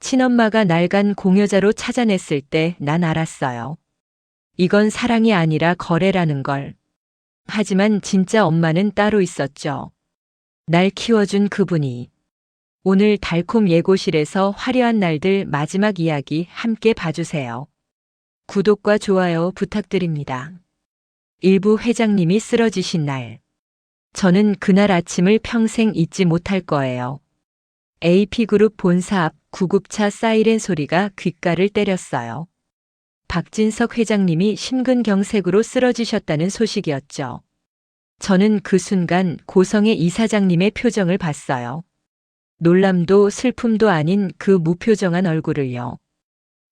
친엄마가 날 간 공여자로 찾아냈을 때 난 알았어요. 이건 사랑이 아니라 거래라는 걸. 하지만 진짜 엄마는 따로 있었죠. 날 키워준 그분이. 오늘 달콤 예고실에서 화려한 날들 마지막 이야기 함께 봐주세요. 구독과 좋아요 부탁드립니다. 일부 회장님이 쓰러지신 날. 저는 그날 아침을 평생 잊지 못할 거예요. AP그룹 본사 앞 구급차 사이렌 소리가 귓가를 때렸어요. 박진석 회장님이 심근경색으로 쓰러지셨다는 소식이었죠. 저는 그 순간 고성의 이사장님의 표정을 봤어요. 놀람도 슬픔도 아닌 그 무표정한 얼굴을요.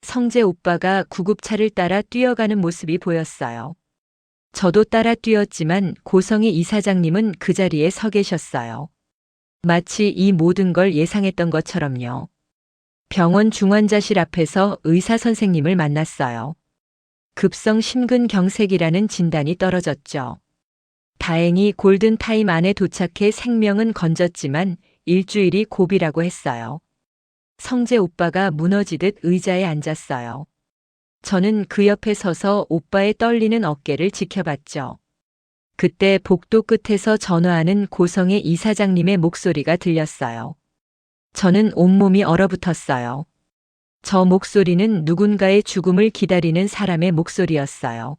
성재 오빠가 구급차를 따라 뛰어가는 모습이 보였어요. 저도 따라 뛰었지만 고성의 이사장님은 그 자리에 서 계셨어요. 마치 이 모든 걸 예상했던 것처럼요. 병원 중환자실 앞에서 의사 선생님을 만났어요. 급성 심근경색이라는 진단이 떨어졌죠. 다행히 골든타임 안에 도착해 생명은 건졌지만 일주일이 고비라고 했어요. 성재 오빠가 무너지듯 의자에 앉았어요. 저는 그 옆에 서서 오빠의 떨리는 어깨를 지켜봤죠. 그때 복도 끝에서 전화하는 고성의 이사장님의 목소리가 들렸어요. 저는 온몸이 얼어붙었어요. 저 목소리는 누군가의 죽음을 기다리는 사람의 목소리였어요.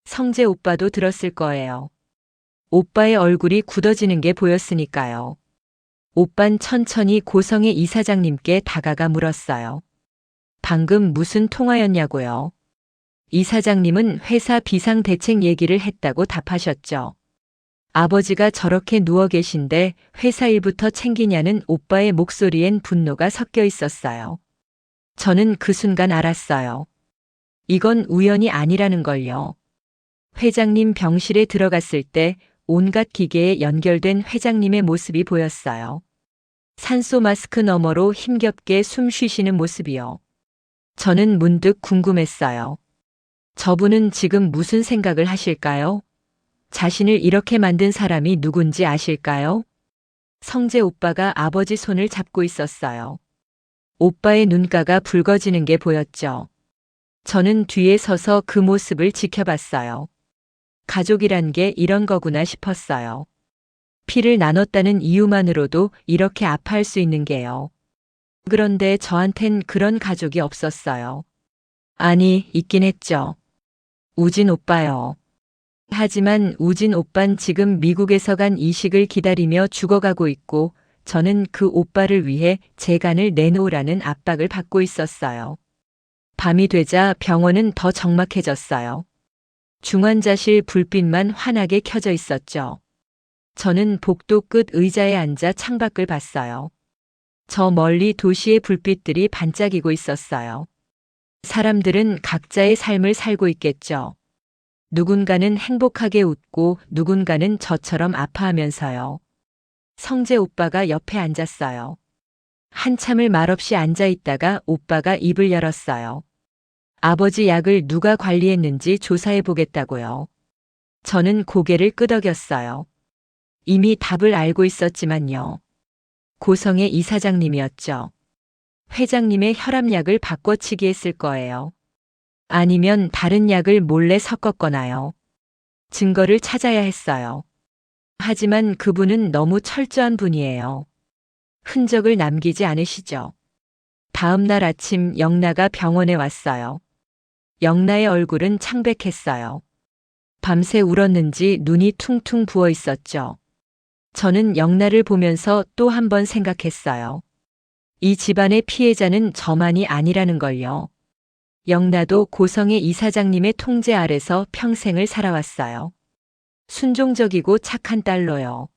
성재 오빠도 들었을 거예요. 오빠의 얼굴이 굳어지는 게 보였으니까요. 오빤 천천히 고성의 이사장님께 다가가 물었어요. 방금 무슨 통화였냐고요? 이사장님은 회사 비상대책 얘기를 했다고 답하셨죠. 아버지가 저렇게 누워 계신데 회사 일부터 챙기냐는 오빠의 목소리엔 분노가 섞여 있었어요. 저는 그 순간 알았어요. 이건 우연이 아니라는 걸요. 회장님 병실에 들어갔을 때 온갖 기계에 연결된 회장님의 모습이 보였어요. 산소 마스크 너머로 힘겹게 숨 쉬시는 모습이요. 저는 문득 궁금했어요. 저분은 지금 무슨 생각을 하실까요? 자신을 이렇게 만든 사람이 누군지 아실까요? 성재 오빠가 아버지 손을 잡고 있었어요. 오빠의 눈가가 붉어지는 게 보였죠. 저는 뒤에 서서 그 모습을 지켜봤어요. 가족이란 게 이런 거구나 싶었어요. 피를 나눴다는 이유만으로도 이렇게 아파할 수 있는 게요. 그런데 저한텐 그런 가족이 없었어요. 아니, 있긴 했죠. 우진 오빠요. 하지만 우진 오빤 지금 미국에서 간 이식을 기다리며 죽어가고 있고 저는 그 오빠를 위해 제 간을 내놓으라는 압박을 받고 있었어요. 밤이 되자 병원은 더 적막해졌어요. 중환자실 불빛만 환하게 켜져 있었죠. 저는 복도 끝 의자에 앉아 창밖을 봤어요. 저 멀리 도시의 불빛들이 반짝이고 있었어요. 사람들은 각자의 삶을 살고 있겠죠. 누군가는 행복하게 웃고 누군가는 저처럼 아파하면서요. 성재 오빠가 옆에 앉았어요. 한참을 말없이 앉아 있다가 오빠가 입을 열었어요. 아버지 약을 누가 관리했는지 조사해 보겠다고요. 저는 고개를 끄덕였어요. 이미 답을 알고 있었지만요. 고성의 이사장님이었죠. 회장님의 혈압약을 바꿔치기 했을 거예요. 아니면 다른 약을 몰래 섞었거나요. 증거를 찾아야 했어요. 하지만 그분은 너무 철저한 분이에요. 흔적을 남기지 않으시죠. 다음 날 아침 영나가 병원에 왔어요. 영나의 얼굴은 창백했어요. 밤새 울었는지 눈이 퉁퉁 부어 있었죠. 저는 영나를 보면서 또 한 번 생각했어요. 이 집안의 피해자는 저만이 아니라는 걸요. 영나도 고성의 이사장님의 통제 아래서 평생을 살아왔어요. 순종적이고 착한 딸로요.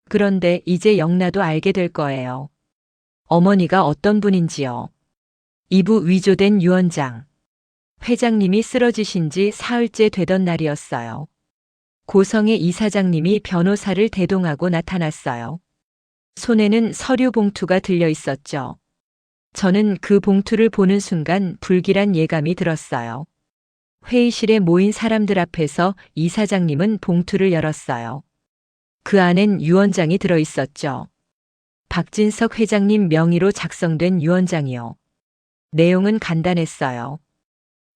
그런데 이제 영나도 알게 될 거예요. 어머니가 어떤 분인지요. 2부 위조된 유언장. 회장님이 쓰러지신 지 사흘째 되던 날이었어요. 고성의 이사장님이 변호사를 대동하고 나타났어요. 손에는 서류 봉투가 들려 있었죠. 저는 그 봉투를 보는 순간 불길한 예감이 들었어요. 회의실에 모인 사람들 앞에서 이사장님은 봉투를 열었어요. 그 안엔 유언장이 들어 있었죠. 박진석 회장님 명의로 작성된 유언장이요. 내용은 간단했어요.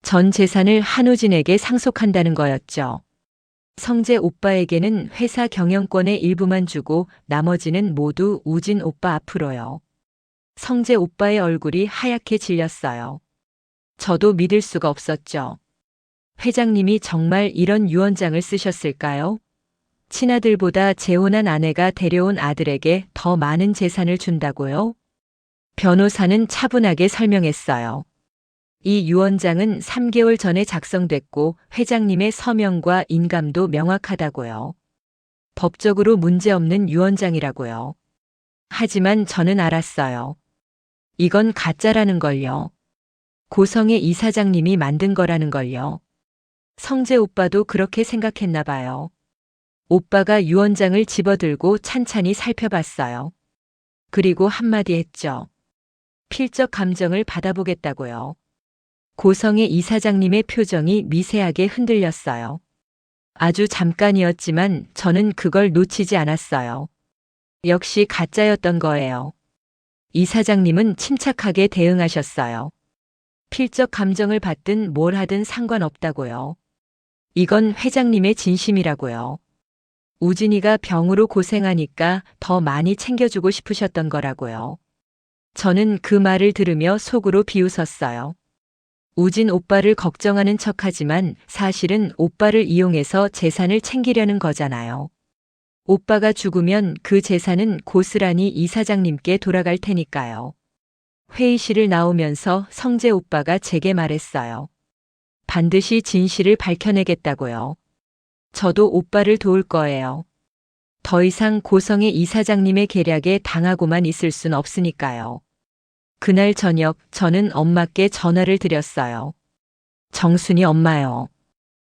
전 재산을 한우진에게 상속한다는 거였죠. 성재 오빠에게는 회사 경영권의 일부만 주고 나머지는 모두 우진 오빠 앞으로요. 성재 오빠의 얼굴이 하얗게 질렸어요. 저도 믿을 수가 없었죠. 회장님이 정말 이런 유언장을 쓰셨을까요? 친아들보다 재혼한 아내가 데려온 아들에게 더 많은 재산을 준다고요? 변호사는 차분하게 설명했어요. 이 유언장은 3개월 전에 작성됐고 회장님의 서명과 인감도 명확하다고요. 법적으로 문제없는 유언장이라고요. 하지만 저는 알았어요. 이건 가짜라는 걸요. 고성의 이사장님이 만든 거라는 걸요. 성재 오빠도 그렇게 생각했나 봐요. 오빠가 유언장을 집어들고 찬찬히 살펴봤어요. 그리고 한마디 했죠. 필적 감정을 받아보겠다고요. 고성의 이사장님의 표정이 미세하게 흔들렸어요. 아주 잠깐이었지만 저는 그걸 놓치지 않았어요. 역시 가짜였던 거예요. 이사장님은 침착하게 대응하셨어요. 필적 감정을 받든 뭘 하든 상관없다고요. 이건 회장님의 진심이라고요. 우진이가 병으로 고생하니까 더 많이 챙겨주고 싶으셨던 거라고요. 저는 그 말을 들으며 속으로 비웃었어요. 우진 오빠를 걱정하는 척하지만 사실은 오빠를 이용해서 재산을 챙기려는 거잖아요. 오빠가 죽으면 그 재산은 고스란히 이사장님께 돌아갈 테니까요. 회의실을 나오면서 성재 오빠가 제게 말했어요. 반드시 진실을 밝혀내겠다고요. 저도 오빠를 도울 거예요. 더 이상 고성의 이사장님의 계략에 당하고만 있을 순 없으니까요. 그날 저녁 저는 엄마께 전화를 드렸어요. 정순이 엄마요.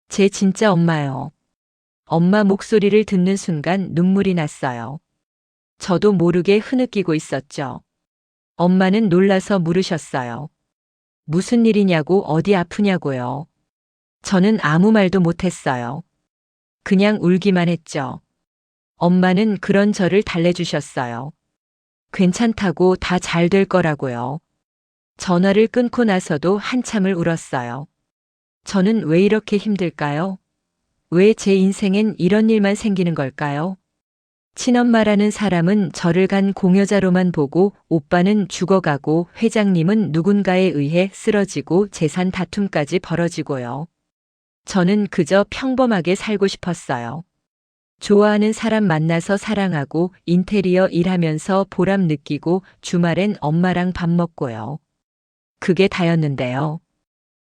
제 진짜 엄마요. 엄마 목소리를 듣는 순간 눈물이 났어요. 저도 모르게 흐느끼고 있었죠. 엄마는 놀라서 물으셨어요. 무슨 일이냐고 어디 아프냐고요. 저는 아무 말도 못했어요. 그냥 울기만 했죠. 엄마는 그런 저를 달래주셨어요. 괜찮다고 다 잘 될 거라고요. 전화를 끊고 나서도 한참을 울었어요. 저는 왜 이렇게 힘들까요? 왜 제 인생엔 이런 일만 생기는 걸까요? 친엄마라는 사람은 저를 간 공여자로만 보고 오빠는 죽어가고 회장님은 누군가에 의해 쓰러지고 재산 다툼까지 벌어지고요. 저는 그저 평범하게 살고 싶었어요. 좋아하는 사람 만나서 사랑하고 인테리어 일하면서 보람 느끼고 주말엔 엄마랑 밥 먹고요. 그게 다였는데요.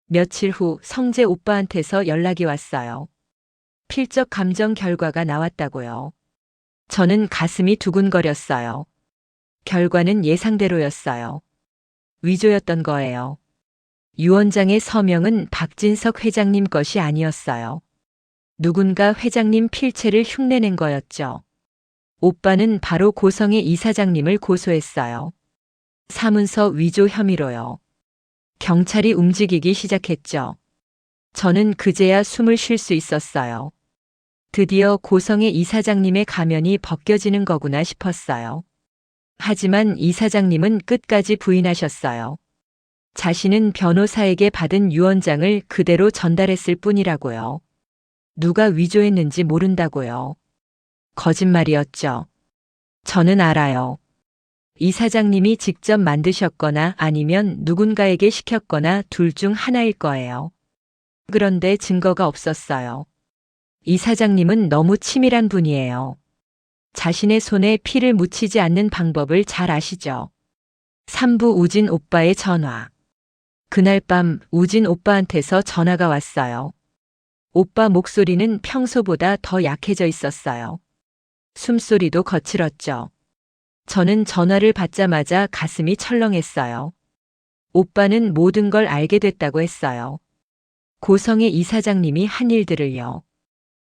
며칠 후 성재 오빠한테서 연락이 왔어요. 필적 감정 결과가 나왔다고요. 저는 가슴이 두근거렸어요. 결과는 예상대로였어요. 위조였던 거예요. 유언장의 서명은 박진석 회장님 것이 아니었어요. 누군가 회장님 필체를 흉내낸 거였죠. 오빠는 바로 고성의 이사장님을 고소했어요. 사문서 위조 혐의로요. 경찰이 움직이기 시작했죠. 저는 그제야 숨을 쉴 수 있었어요. 드디어 고성의 이사장님의 가면이 벗겨지는 거구나 싶었어요. 하지만 이사장님은 끝까지 부인하셨어요. 자신은 변호사에게 받은 유언장을 그대로 전달했을 뿐이라고요. 누가 위조했는지 모른다고요. 거짓말이었죠. 저는 알아요. 이사장님이 직접 만드셨거나 아니면 누군가에게 시켰거나 둘 중 하나일 거예요. 그런데 증거가 없었어요. 이사장님은 너무 치밀한 분이에요. 자신의 손에 피를 묻히지 않는 방법을 잘 아시죠? 3부 우진 오빠의 전화. 그날 밤 우진 오빠한테서 전화가 왔어요. 오빠 목소리는 평소보다 더 약해져 있었어요. 숨소리도 거칠었죠. 저는 전화를 받자마자 가슴이 철렁했어요. 오빠는 모든 걸 알게 됐다고 했어요. 고성의 이사장님이 한 일들을요.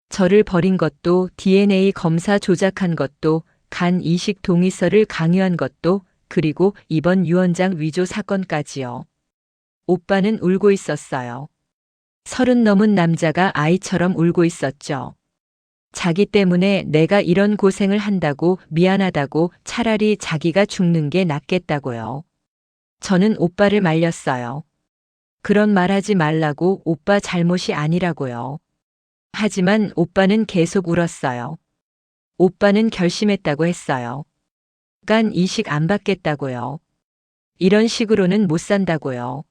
저를 버린 것도, DNA 검사 조작한 것도, 간 이식 동의서를 강요한 것도, 그리고 이번 유언장 위조 사건까지요. 오빠는 울고 있었어요. 30 넘은 남자가 아이처럼 울고 있었죠. 자기 때문에 내가 이런 고생을 한다고 미안하다고 차라리 자기가 죽는 게 낫겠다고요. 저는 오빠를 말렸어요. 그런 말 하지 말라고, 오빠 잘못이 아니라고요. 하지만 오빠는 계속 울었어요. 오빠는 결심했다고 했어요. 깐 이식 안 받겠다고요. 이런 식으로는 못 산다고요.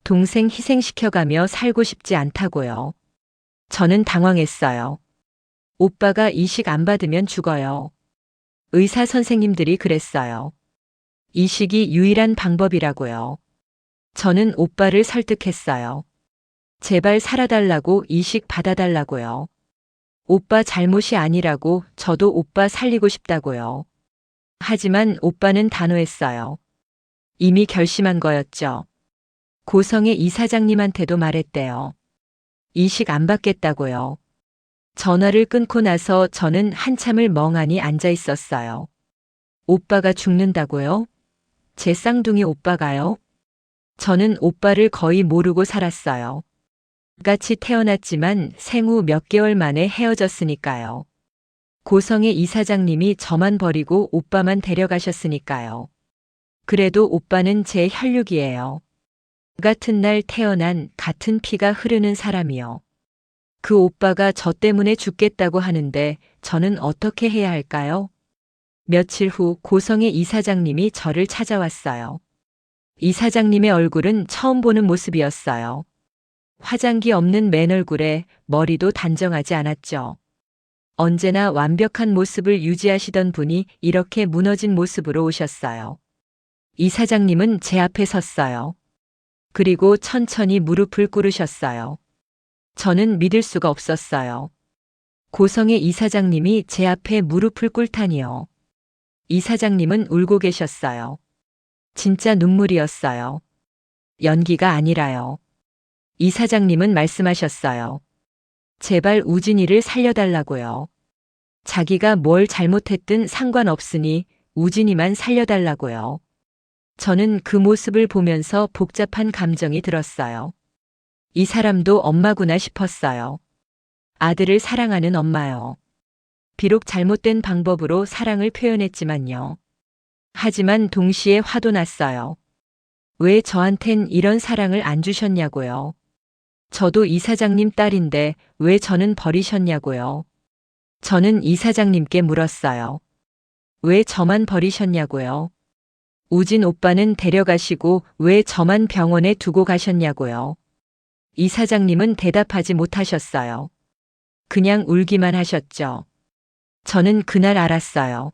동생 희생시켜가며 살고 싶지 않다고요. 저는 당황했어요. 오빠가 이식 안 받으면 죽어요. 의사 선생님들이 그랬어요. 이식이 유일한 방법이라고요. 저는 오빠를 설득했어요. 제발 살아달라고, 이식 받아달라고요. 오빠 잘못이 아니라고, 저도 오빠 살리고 싶다고요. 하지만 오빠는 단호했어요. 이미 결심한 거였죠. 고성의 이사장님한테도 말했대요. 이식 안 받겠다고요. 전화를 끊고 나서 저는 한참을 멍하니 앉아 있었어요. 오빠가 죽는다고요? 제 쌍둥이 오빠가요? 저는 오빠를 거의 모르고 살았어요. 같이 태어났지만 생후 몇 개월 만에 헤어졌으니까요. 고성의 이사장님이 저만 버리고 오빠만 데려가셨으니까요. 그래도 오빠는 제 혈육이에요. 같은 날 태어난 같은 피가 흐르는 사람이요. 그 오빠가 저 때문에 죽겠다고 하는데 저는 어떻게 해야 할까요? 며칠 후 고성의 이사장님이 저를 찾아왔어요. 이사장님의 얼굴은 처음 보는 모습이었어요. 화장기 없는 맨 얼굴에 머리도 단정하지 않았죠. 언제나 완벽한 모습을 유지하시던 분이 이렇게 무너진 모습으로 오셨어요. 이사장님은 제 앞에 섰어요. 그리고 천천히 무릎을 꿇으셨어요. 저는 믿을 수가 없었어요. 고성의 이사장님이 제 앞에 무릎을 꿇다니요. 이사장님은 울고 계셨어요. 진짜 눈물이었어요. 연기가 아니라요. 이사장님은 말씀하셨어요. 제발 우진이를 살려달라고요. 자기가 뭘 잘못했든 상관없으니 우진이만 살려달라고요. 저는 그 모습을 보면서 복잡한 감정이 들었어요. 이 사람도 엄마구나 싶었어요. 아들을 사랑하는 엄마요. 비록 잘못된 방법으로 사랑을 표현했지만요. 하지만 동시에 화도 났어요. 왜 저한텐 이런 사랑을 안 주셨냐고요. 저도 이사장님 딸인데 왜 저는 버리셨냐고요. 저는 이사장님께 물었어요. 왜 저만 버리셨냐고요. 우진 오빠는 데려가시고 왜 저만 병원에 두고 가셨냐고요. 이사장님은 대답하지 못하셨어요. 그냥 울기만 하셨죠. 저는 그날 알았어요.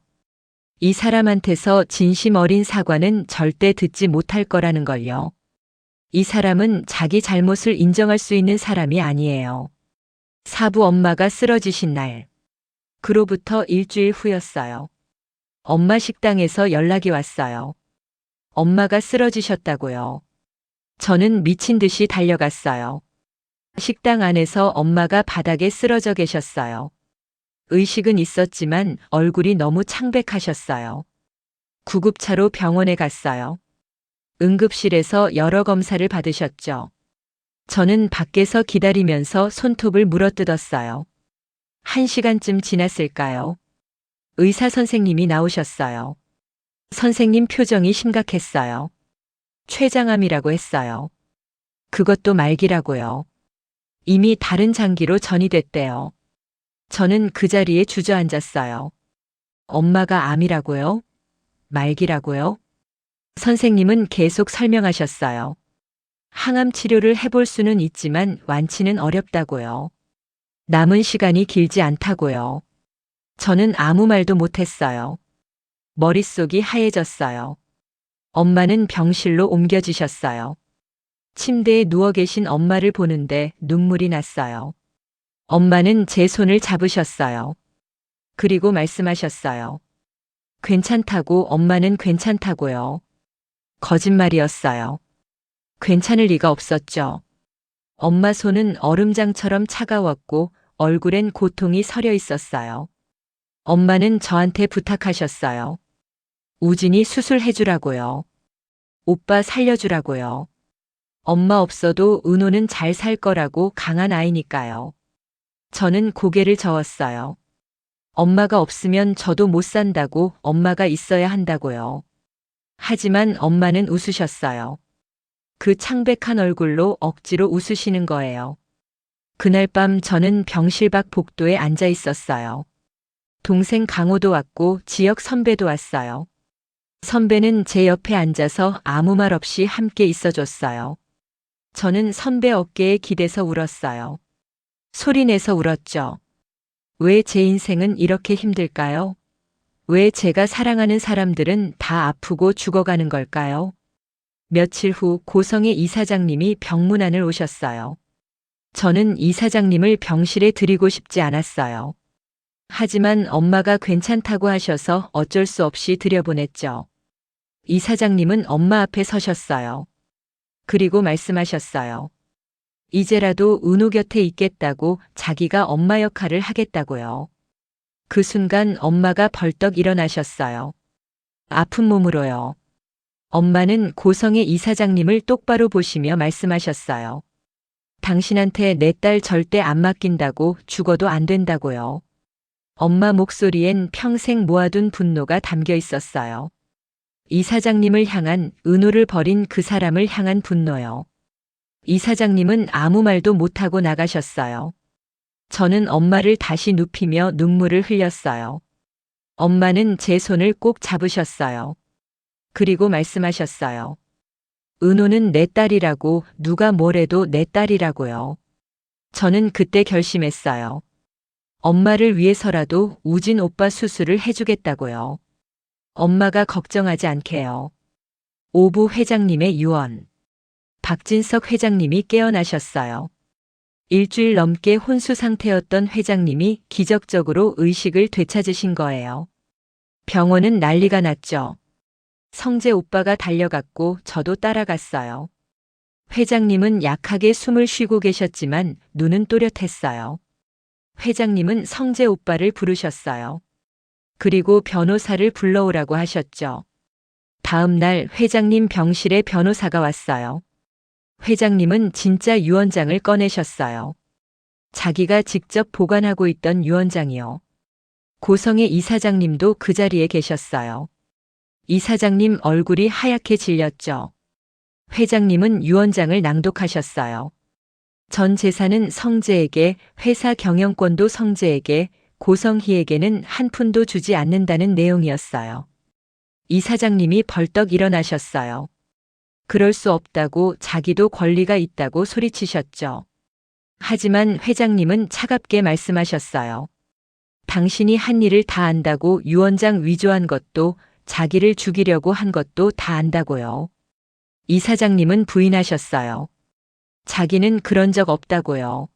이 사람한테서 진심 어린 사과는 절대 듣지 못할 거라는 걸요. 이 사람은 자기 잘못을 인정할 수 있는 사람이 아니에요. 사부 엄마가 쓰러지신 날. 그로부터 일주일 후였어요. 엄마 식당에서 연락이 왔어요. 엄마가 쓰러지셨다고요. 저는 미친 듯이 달려갔어요. 식당 안에서 엄마가 바닥에 쓰러져 계셨어요. 의식은 있었지만 얼굴이 너무 창백하셨어요. 구급차로 병원에 갔어요. 응급실에서 여러 검사를 받으셨죠. 저는 밖에서 기다리면서 손톱을 물어뜯었어요. 1시간쯤 지났을까요? 의사 선생님이 나오셨어요. 선생님 표정이 심각했어요. 췌장암이라고 했어요. 그것도 말기라고요. 이미 다른 장기로 전이됐대요. 저는 그 자리에 주저앉았어요. 엄마가 암이라고요? 말기라고요? 선생님은 계속 설명하셨어요. 항암 치료를 해볼 수는 있지만 완치는 어렵다고요. 남은 시간이 길지 않다고요. 저는 아무 말도 못했어요. 머릿속이 하얘졌어요. 엄마는 병실로 옮겨지셨어요. 침대에 누워 계신 엄마를 보는데 눈물이 났어요. 엄마는 제 손을 잡으셨어요. 그리고 말씀하셨어요. 괜찮다고. 엄마는 괜찮다고요. 거짓말이었어요. 괜찮을 리가 없었죠. 엄마 손은 얼음장처럼 차가웠고 얼굴엔 고통이 서려 있었어요. 엄마는 저한테 부탁하셨어요. 우진이 수술해주라고요. 오빠 살려주라고요. 엄마 없어도 은호는 잘 살 거라고, 강한 아이니까요. 저는 고개를 저었어요. 엄마가 없으면 저도 못 산다고, 엄마가 있어야 한다고요. 하지만 엄마는 웃으셨어요. 그 창백한 얼굴로 억지로 웃으시는 거예요. 그날 밤 저는 병실 밖 복도에 앉아 있었어요. 동생 강호도 왔고 지역 선배도 왔어요. 선배는 제 옆에 앉아서 아무 말 없이 함께 있어줬어요. 저는 선배 어깨에 기대서 울었어요. 소리내서 울었죠. 왜 제 인생은 이렇게 힘들까요? 왜 제가 사랑하는 사람들은 다 아프고 죽어가는 걸까요? 며칠 후 고성의 이사장님이 병문안을 오셨어요. 저는 이사장님을 병실에 들이고 싶지 않았어요. 하지만 엄마가 괜찮다고 하셔서 어쩔 수 없이 들여보냈죠. 이사장님은 엄마 앞에 서셨어요. 그리고 말씀하셨어요. 이제라도 은호 곁에 있겠다고, 자기가 엄마 역할을 하겠다고요. 그 순간 엄마가 벌떡 일어나셨어요. 아픈 몸으로요. 엄마는 고성의 이사장님을 똑바로 보시며 말씀하셨어요. 당신한테 내 딸 절대 안 맡긴다고, 죽어도 안 된다고요. 엄마 목소리엔 평생 모아둔 분노가 담겨 있었어요. 이사장님을 향한, 은호를 버린 그 사람을 향한 분노요. 이사장님은 아무 말도 못하고 나가셨어요. 저는 엄마를 다시 눕히며 눈물을 흘렸어요. 엄마는 제 손을 꼭 잡으셨어요. 그리고 말씀하셨어요. 은호는 내 딸이라고, 누가 뭐래도 내 딸이라고요. 저는 그때 결심했어요. 엄마를 위해서라도 우진 오빠 수술을 해주겠다고요. 엄마가 걱정하지 않게요. 오부 회장님의 유언. 박진석 회장님이 깨어나셨어요. 일주일 넘게 혼수 상태였던 회장님이 기적적으로 의식을 되찾으신 거예요. 병원은 난리가 났죠. 성재 오빠가 달려갔고 저도 따라갔어요. 회장님은 약하게 숨을 쉬고 계셨지만 눈은 또렷했어요. 회장님은 성재 오빠를 부르셨어요. 그리고 변호사를 불러오라고 하셨죠. 다음 날 회장님 병실에 변호사가 왔어요. 회장님은 진짜 유언장을 꺼내셨어요. 자기가 직접 보관하고 있던 유언장이요. 고성의 이사장님도 그 자리에 계셨어요. 이사장님 얼굴이 하얗게 질렸죠. 회장님은 유언장을 낭독하셨어요. 전 재산은 성재에게, 회사 경영권도 성재에게, 고성희에게는 한 푼도 주지 않는다는 내용이었어요. 이사장님이 벌떡 일어나셨어요. 그럴 수 없다고, 자기도 권리가 있다고 소리치셨죠. 하지만 회장님은 차갑게 말씀하셨어요. 당신이 한 일을 다 안다고, 유언장 위조한 것도, 자기를 죽이려고 한 것도 다 안다고요. 이사장님은 부인하셨어요. 자기는 그런 적 없다고요.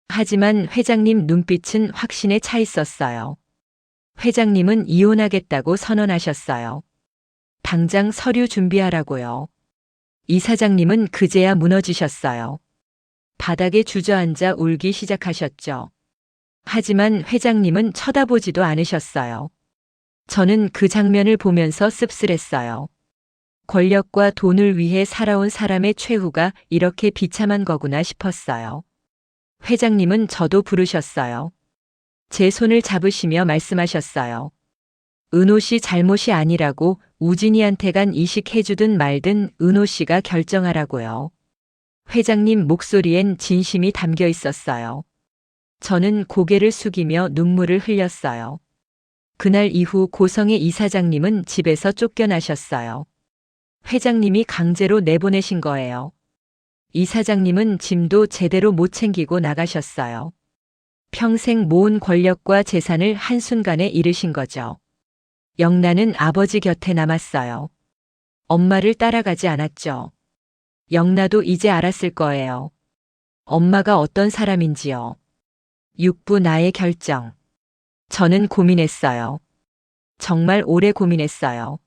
하지만 회장님 눈빛은 확신에 차 있었어요. 회장님은 이혼하겠다고 선언하셨어요. 당장 서류 준비하라고요. 이사장님은 그제야 무너지셨어요. 바닥에 주저앉아 울기 시작하셨죠. 하지만 회장님은 쳐다보지도 않으셨어요. 저는 그 장면을 보면서 씁쓸했어요. 권력과 돈을 위해 살아온 사람의 최후가 이렇게 비참한 거구나 싶었어요. 회장님은 저도 부르셨어요. 제 손을 잡으시며 말씀하셨어요. 은호 씨 잘못이 아니라고, 우진이한테 간 이식해주든 말든 은호 씨가 결정하라고요. 회장님 목소리엔 진심이 담겨 있었어요. 저는 고개를 숙이며 눈물을 흘렸어요. 그날 이후 고성의 이사장님은 집에서 쫓겨나셨어요. 회장님이 강제로 내보내신 거예요. 이사장님은 짐도 제대로 못 챙기고 나가셨어요. 평생 모은 권력과 재산을 한순간에 잃으신 거죠. 영란은 아버지 곁에 남았어요. 엄마를 따라가지 않았죠. 영라도 이제 알았을 거예요. 엄마가 어떤 사람인지요. 육부 나의 결정. 저는 고민했어요. 정말 오래 고민했어요.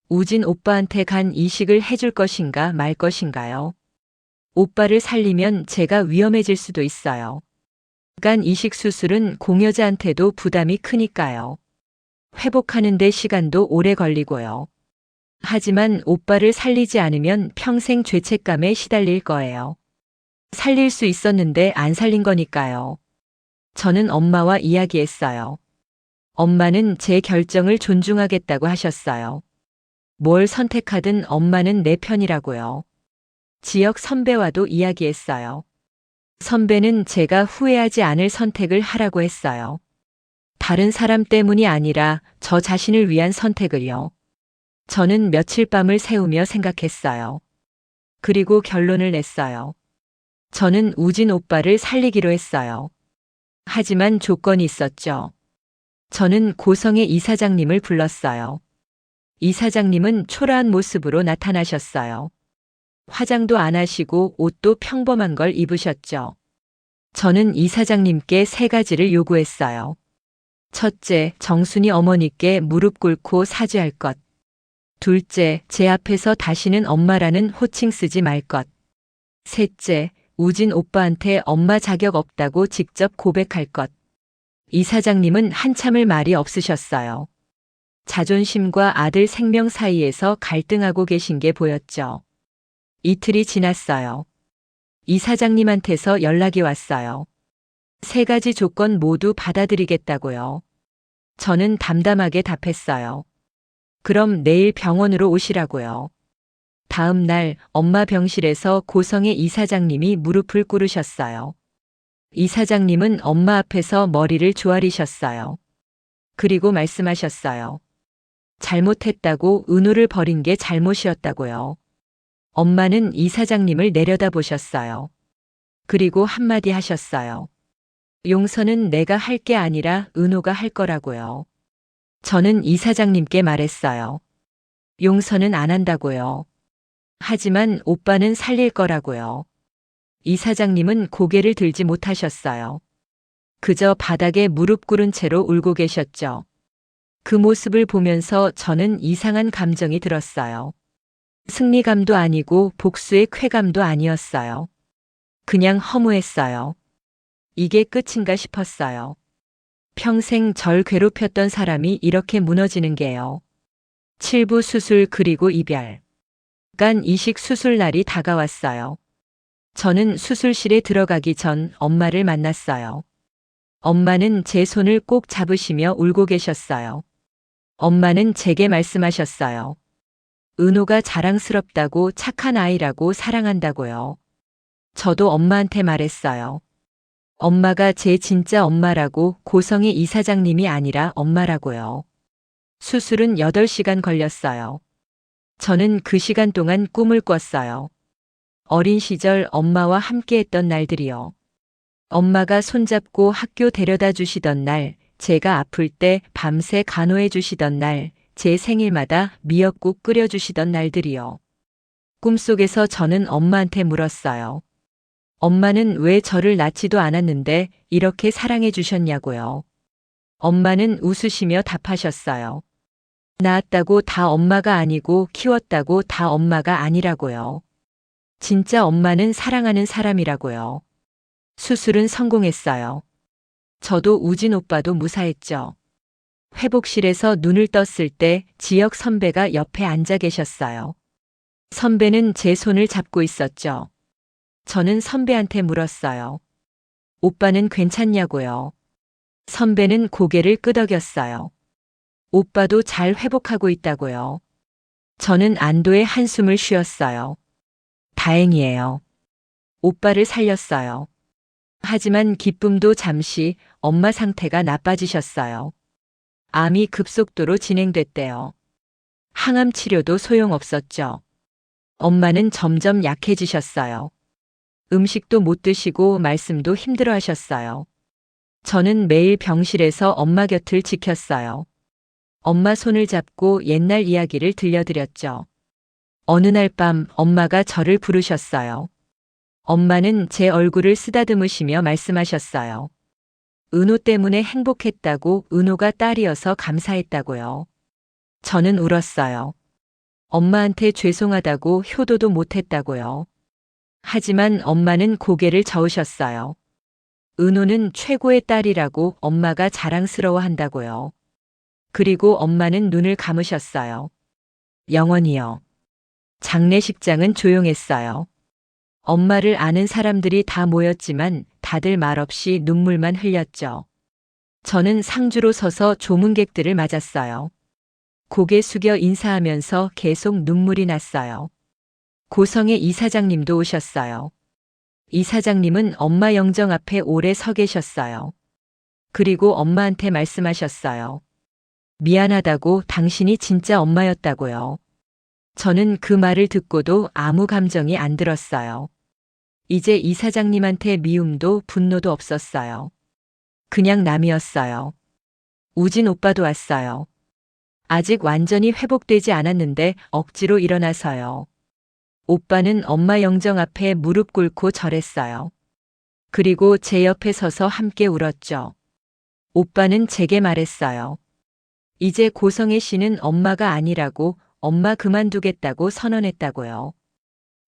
우진 오빠한테 간 이식을 해줄 것인가 말 것인가요? 오빠를 살리면 제가 위험해질 수도 있어요. 간 이식 수술은 공여자한테도 부담이 크니까요. 회복하는 데 시간도 오래 걸리고요. 하지만 오빠를 살리지 않으면 평생 죄책감에 시달릴 거예요. 살릴 수 있었는데 안 살린 거니까요. 저는 엄마와 이야기했어요. 엄마는 제 결정을 존중하겠다고 하셨어요. 뭘 선택하든 엄마는 내 편이라고요. 지역 선배와도 이야기했어요. 선배는 제가 후회하지 않을 선택을 하라고 했어요. 다른 사람 때문이 아니라 저 자신을 위한 선택을요. 저는 며칠 밤을 새우며 생각했어요. 그리고 결론을 냈어요. 저는 우진 오빠를 살리기로 했어요. 하지만 조건이 있었죠. 저는 고성의 이사장님을 불렀어요. 이사장님은 초라한 모습으로 나타나셨어요. 화장도 안 하시고 옷도 평범한 걸 입으셨죠. 저는 이사장님께 3가지를 요구했어요. 첫째, 정순이 어머니께 무릎 꿇고 사죄할 것. 둘째, 제 앞에서 다시는 엄마라는 호칭 쓰지 말 것. 셋째, 우진 오빠한테 엄마 자격 없다고 직접 고백할 것. 이사장님은 한참을 말이 없으셨어요. 자존심과 아들 생명 사이에서 갈등하고 계신 게 보였죠. 이틀이 지났어요. 이사장님한테서 연락이 왔어요. 3가지 조건 모두 받아들이겠다고요. 저는 담담하게 답했어요. 그럼 내일 병원으로 오시라고요. 다음 날 엄마 병실에서 고성의 이사장님이 무릎을 꿇으셨어요. 이사장님은 엄마 앞에서 머리를 조아리셨어요. 그리고 말씀하셨어요. 잘못했다고 은호를 버린 게 잘못이었다고요. 엄마는 이사장님을 내려다보셨어요. 그리고 한마디 하셨어요. 용서는 내가 할 게 아니라 은호가 할 거라고요. 저는 이사장님께 말했어요. 용서는 안 한다고요. 하지만 오빠는 살릴 거라고요. 이사장님은 고개를 들지 못하셨어요. 그저 바닥에 무릎 꿇은 채로 울고 계셨죠. 그 모습을 보면서 저는 이상한 감정이 들었어요. 승리감도 아니고 복수의 쾌감도 아니었어요. 그냥 허무했어요. 이게 끝인가 싶었어요. 평생 절 괴롭혔던 사람이 이렇게 무너지는 게요. 7부 수술 그리고 이별. 간 이식 수술 날이 다가왔어요. 저는 수술실에 들어가기 전 엄마를 만났어요. 엄마는 제 손을 꼭 잡으시며 울고 계셨어요. 엄마는 제게 말씀하셨어요. 은호가 자랑스럽다고 착한 아이라고 사랑한다고요. 저도 엄마한테 말했어요. 엄마가 제 진짜 엄마라고 고성의 이사장님이 아니라 엄마라고요. 수술은 8시간 걸렸어요. 저는 그 시간 동안 꿈을 꿨어요. 어린 시절 엄마와 함께했던 날들이요. 엄마가 손잡고 학교 데려다 주시던 날, 제가 아플 때 밤새 간호해 주시던 날, 제 생일마다 미역국 끓여 주시던 날들이요. 꿈속에서 저는 엄마한테 물었어요. 엄마는 왜 저를 낳지도 않았는데 이렇게 사랑해 주셨냐고요. 엄마는 웃으시며 답하셨어요. 낳았다고 다 엄마가 아니고 키웠다고 다 엄마가 아니라고요. 진짜 엄마는 사랑하는 사람이라고요. 수술은 성공했어요. 저도 우진 오빠도 무사했죠. 회복실에서 눈을 떴을 때 지역 선배가 옆에 앉아 계셨어요. 선배는 제 손을 잡고 있었죠. 저는 선배한테 물었어요. 오빠는 괜찮냐고요. 선배는 고개를 끄덕였어요. 오빠도 잘 회복하고 있다고요. 저는 안도의 한숨을 쉬었어요. 다행이에요. 오빠를 살렸어요. 하지만 기쁨도 잠시 엄마 상태가 나빠지셨어요. 암이 급속도로 진행됐대요. 항암 치료도 소용없었죠. 엄마는 점점 약해지셨어요. 음식도 못 드시고 말씀도 힘들어 하셨어요. 저는 매일 병실에서 엄마 곁을 지켰어요. 엄마 손을 잡고 옛날 이야기를 들려드렸죠. 어느 날 밤 엄마가 저를 부르셨어요. 엄마는 제 얼굴을 쓰다듬으시며 말씀하셨어요. 은호 때문에 행복했다고, 은호가 딸이어서 감사했다고요. 저는 울었어요. 엄마한테 죄송하다고 효도도 못했다고요. 하지만 엄마는 고개를 저으셨어요. 은호는 최고의 딸이라고 엄마가 자랑스러워한다고요. 그리고 엄마는 눈을 감으셨어요. 영원히요. 장례식장은 조용했어요. 엄마를 아는 사람들이 다 모였지만 다들 말없이 눈물만 흘렸죠. 저는 상주로 서서 조문객들을 맞았어요. 고개 숙여 인사하면서 계속 눈물이 났어요. 고성의 이사장님도 오셨어요. 이사장님은 엄마 영정 앞에 오래 서 계셨어요. 그리고 엄마한테 말씀하셨어요. 미안하다고, 당신이 진짜 엄마였다고요. 저는 그 말을 듣고도 아무 감정이 안 들었어요. 이제 이사장님한테 미움도 분노도 없었어요. 그냥 남이었어요. 우진 오빠도 왔어요. 아직 완전히 회복되지 않았는데 억지로 일어나서요. 오빠는 엄마 영정 앞에 무릎 꿇고 절했어요. 그리고 제 옆에 서서 함께 울었죠. 오빠는 제게 말했어요. 이제 고성애 씨는 엄마가 아니라고, 엄마 그만두겠다고 선언했다고요.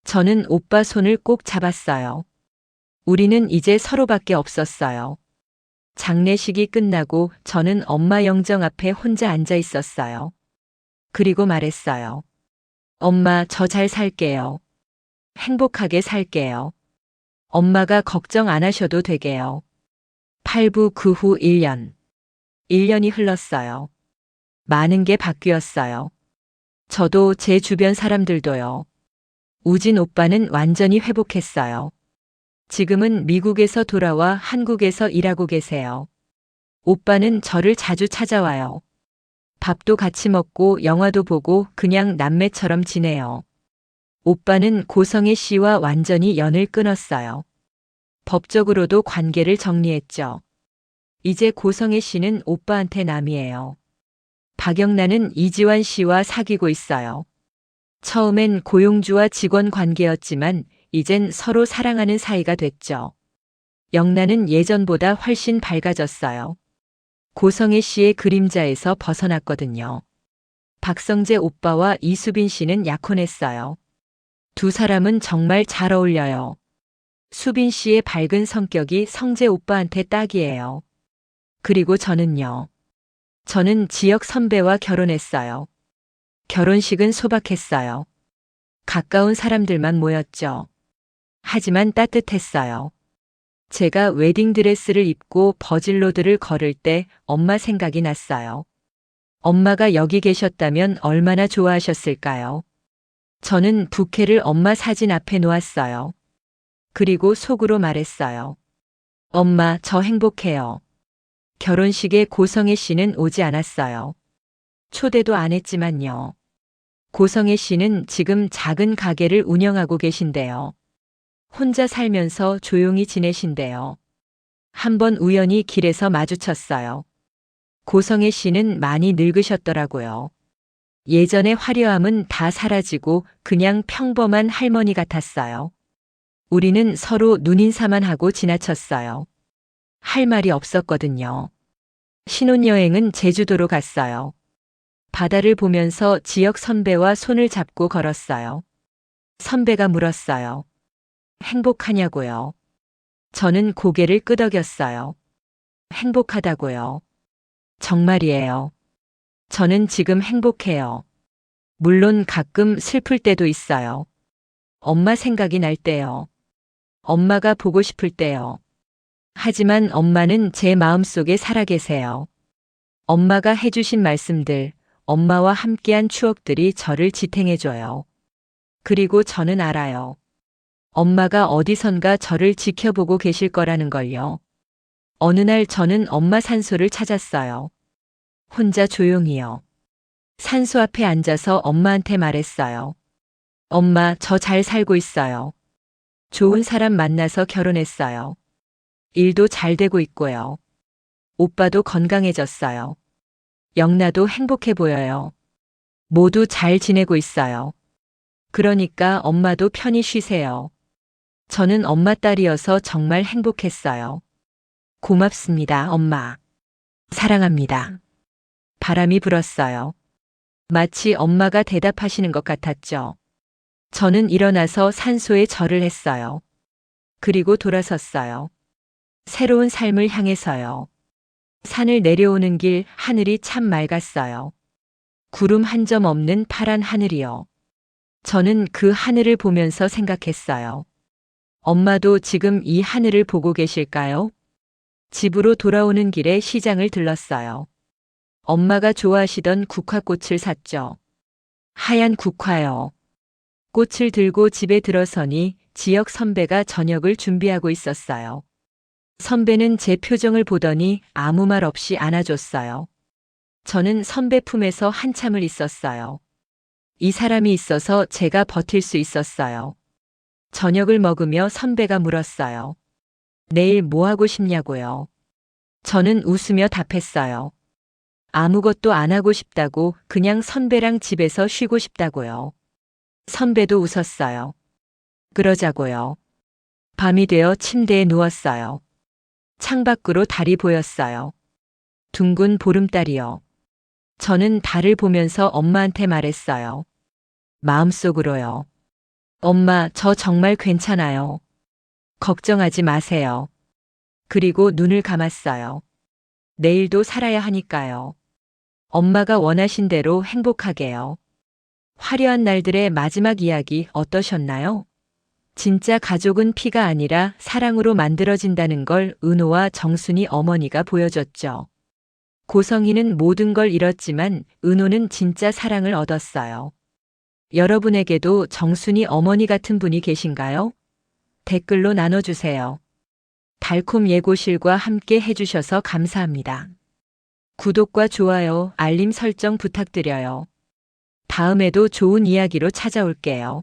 저는 오빠 손을 꼭 잡았어요. 우리는 이제 서로밖에 없었어요. 장례식이 끝나고 저는 엄마 영정 앞에 혼자 앉아 있었어요. 그리고 말했어요. 엄마, 저 잘 살게요. 행복하게 살게요. 엄마가 걱정 안 하셔도 되게요. 8부 그 후 1년. 1년이 흘렀어요. 많은 게 바뀌었어요. 저도 제 주변 사람들도요. 우진 오빠는 완전히 회복했어요. 지금은 미국에서 돌아와 한국에서 일하고 계세요. 오빠는 저를 자주 찾아와요. 밥도 같이 먹고 영화도 보고 그냥 남매처럼 지내요. 오빠는 고성애 씨와 완전히 연을 끊었어요. 법적으로도 관계를 정리했죠. 이제 고성애 씨는 오빠한테 남이에요. 박영란은 이지환 씨와 사귀고 있어요. 처음엔 고용주와 직원 관계였지만 이젠 서로 사랑하는 사이가 됐죠. 영란은 예전보다 훨씬 밝아졌어요. 고성애 씨의 그림자에서 벗어났거든요. 박성재 오빠와 이수빈 씨는 약혼했어요. 두 사람은 정말 잘 어울려요. 수빈 씨의 밝은 성격이 성재 오빠한테 딱이에요. 그리고 저는요. 저는 지역 선배와 결혼했어요. 결혼식은 소박했어요. 가까운 사람들만 모였죠. 하지만 따뜻했어요. 제가 웨딩드레스를 입고 버질로드를 걸을 때 엄마 생각이 났어요. 엄마가 여기 계셨다면 얼마나 좋아하셨을까요? 저는 부케를 엄마 사진 앞에 놓았어요. 그리고 속으로 말했어요. 엄마, 저 행복해요. 결혼식에 고성애 씨는 오지 않았어요. 초대도 안 했지만요. 고성애 씨는 지금 작은 가게를 운영하고 계신데요. 혼자 살면서 조용히 지내신대요. 한번 우연히 길에서 마주쳤어요. 고성애 씨는 많이 늙으셨더라고요. 예전의 화려함은 다 사라지고 그냥 평범한 할머니 같았어요. 우리는 서로 눈인사만 하고 지나쳤어요. 할 말이 없었거든요. 신혼여행은 제주도로 갔어요. 바다를 보면서 지역 선배와 손을 잡고 걸었어요. 선배가 물었어요. 행복하냐고요. 저는 고개를 끄덕였어요. 행복하다고요. 정말이에요. 저는 지금 행복해요. 물론 가끔 슬플 때도 있어요. 엄마 생각이 날 때요. 엄마가 보고 싶을 때요. 하지만 엄마는 제 마음속에 살아계세요. 엄마가 해주신 말씀들, 엄마와 함께한 추억들이 저를 지탱해줘요. 그리고 저는 알아요. 엄마가 어디선가 저를 지켜보고 계실 거라는 걸요. 어느 날 저는 엄마 산소를 찾았어요. 혼자 조용히요. 산소 앞에 앉아서 엄마한테 말했어요. 엄마, 저 잘 살고 있어요. 좋은 사람 만나서 결혼했어요. 일도 잘 되고 있고요. 오빠도 건강해졌어요. 영나도 행복해 보여요. 모두 잘 지내고 있어요. 그러니까 엄마도 편히 쉬세요. 저는 엄마 딸이어서 정말 행복했어요. 고맙습니다, 엄마. 사랑합니다. 바람이 불었어요. 마치 엄마가 대답하시는 것 같았죠. 저는 일어나서 산소에 절을 했어요. 그리고 돌아섰어요. 새로운 삶을 향해서요. 산을 내려오는 길 하늘이 참 맑았어요. 구름 한 점 없는 파란 하늘이요. 저는 그 하늘을 보면서 생각했어요. 엄마도 지금 이 하늘을 보고 계실까요? 집으로 돌아오는 길에 시장을 들렀어요. 엄마가 좋아하시던 국화꽃을 샀죠. 하얀 국화요. 꽃을 들고 집에 들어서니 지역 선배가 저녁을 준비하고 있었어요. 선배는 제 표정을 보더니 아무 말 없이 안아줬어요. 저는 선배 품에서 한참을 있었어요. 이 사람이 있어서 제가 버틸 수 있었어요. 저녁을 먹으며 선배가 물었어요. 내일 뭐 하고 싶냐고요. 저는 웃으며 답했어요. 아무것도 안 하고 싶다고, 그냥 선배랑 집에서 쉬고 싶다고요. 선배도 웃었어요. 그러자고요. 밤이 되어 침대에 누웠어요. 창밖으로 달이 보였어요. 둥근 보름달이요. 저는 달을 보면서 엄마한테 말했어요. 마음속으로요. 엄마, 저 정말 괜찮아요. 걱정하지 마세요. 그리고 눈을 감았어요. 내일도 살아야 하니까요. 엄마가 원하신 대로 행복하게요. 화려한 날들의 마지막 이야기 어떠셨나요? 진짜 가족은 피가 아니라 사랑으로 만들어진다는 걸 은호와 정순이 어머니가 보여줬죠. 고성이는 모든 걸 잃었지만 은호는 진짜 사랑을 얻었어요. 여러분에게도 정순이 어머니 같은 분이 계신가요? 댓글로 나눠주세요. 달콤 예고실과 함께 해주셔서 감사합니다. 구독과 좋아요, 알림 설정 부탁드려요. 다음에도 좋은 이야기로 찾아올게요.